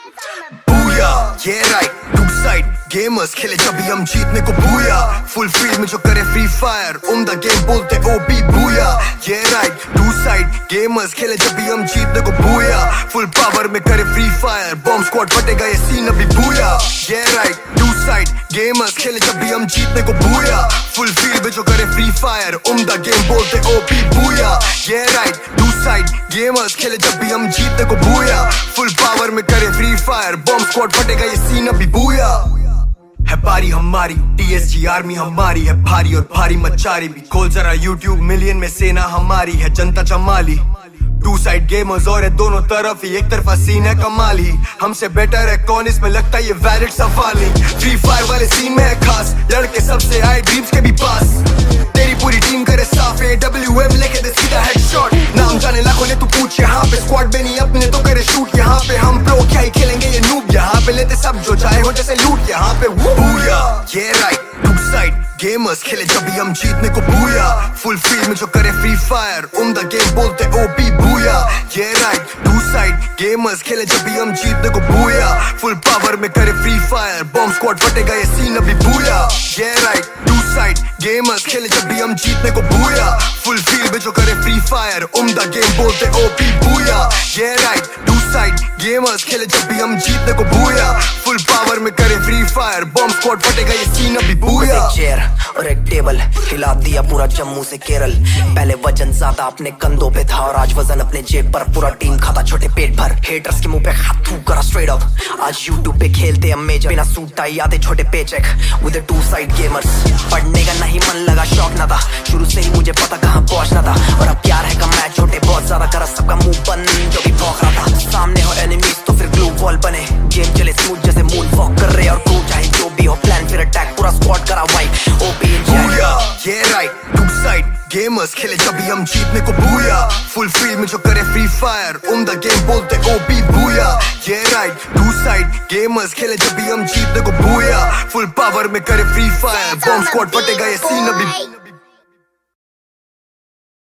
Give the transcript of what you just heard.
booyah ये right to साइड gamers खेले जब भी हम जीतने को बूया फुल फील्ड में जो करे फ्री फायर उम्दा गेम बोलते ओबी बूया ये राइट टू साइड गेमर्स खेले जब भी हम जीतने को बूया फुल पावर में करे फ्री फायर बॉम्ब स्क्वाड फटेगा ये सीन अभी बूया ये राइट टू साइड गेमर्स खेले जब भी हम जीतने को बूया फुल फील्ड में जो करे फ्री फायर उम्दा गेम बोलते ओबी बूया ये राइट टू साइड गेमर्स खेले जब भी हम जीतने को बूया फुल पावर में करे फ्री फायर बॉम्ब स्क्वाड फटेगा ये सीन अभी बूया है बारी हमारी TSG आर्मी हमारी है भारी और भारी मचारी भी खोल जरा YouTube मिलियन में सेना हमारी है जनता चमाली टू साइड गेमर्स और है दोनों तरफ ही एक तरफा सीन है कमाल ही हमसे बेटर है कौन इसमें लगता है ये वैलिड सवाल नहीं फ्री फायर वाले सीन में है खास लड़के सबसे आए ड्रीम्स के भी पास तेरी पूरी टीम करे साफ AWM लेके दे सीधा हेडशॉट नाम जाने लाखों ने तू पूछ यहाँ पे स्क्वाड में नहीं अपने तो करे शूट यहाँ पे हम प्रो क्या ही खेलेंगे ये नूब यहाँ पे लेते सब जो चाहे हो जैसे लूट यहाँ पे बूया ये राइट टू साइड गेमर्स खेले जब भी हम जीतने को बूया फुल फील्ड में जो करे फ्री फायर उम्दा गेम बोलते ओबी बूया ये राइट टू साइड गेमर्स खेले जब भी हम जीतने को बूया फुल पावर में करे फ्री फायर बॉम्ब स्क्वाड फटेगा ये सीन अभी बूया ये राइट टू साइड गेमर्स खेले जब भी हम जीतने को बूया फुल फील्ड में जो करे फ्री फायर उम्दा गेम बोलते ओबी बूया ये राइट टू साइड गेमर्स खेले जब भी हम जीतने को बूया फुल पावर में करे फ्री फायर बॉम्ब स्क्वाड फटेगा ये सीन अभी बूया चेयर और एक टेबल हिला दिया पूरा जम्मू से केरल पहले वजन ज्यादा अपने कंधों पे था और आज वजन अपने जेब पर पूरा टीम खाता छोटे पेट भर हेटर्स के मुंह पे हाथ थूक करा स्ट्रेट अप आज यूट्यूब पे खेलते हम मेजर बिना सूट टाई आते छोटे पे चेक विद टू साइड गेमर्स पढ़ने का नहीं मन लगा शौक ना था शुरू से ही मुझे पता कहाँ पहुंचना था और अब प्यार है का मैच छोटे बहुत ज्यादा करा सबका मुंह बंद जो भी भौंक रहा था सामने हो एनिमीज तो फिर ग्लू वॉल बने गेम चले स्मूथ जैसे मून वॉक कर रहे और क्रू चाहे जो भी हो प्लान फिर अटैक पूरा स्क्वाड करा वाइप ओपी बूया ये राइट टू साइड गेमर्स खेले जब भी हम जीतने को बूया फुल फील्ड में जो करे फ्री फायर उम्दा गेम बोलते ओबी बूया ये राइट टू साइड गेमर्स खेले जब भी हम जीतने को बूया फुल पावर में करे फ्री फायर बॉम्ब स्क्वाड फटेगा ये सीन अभी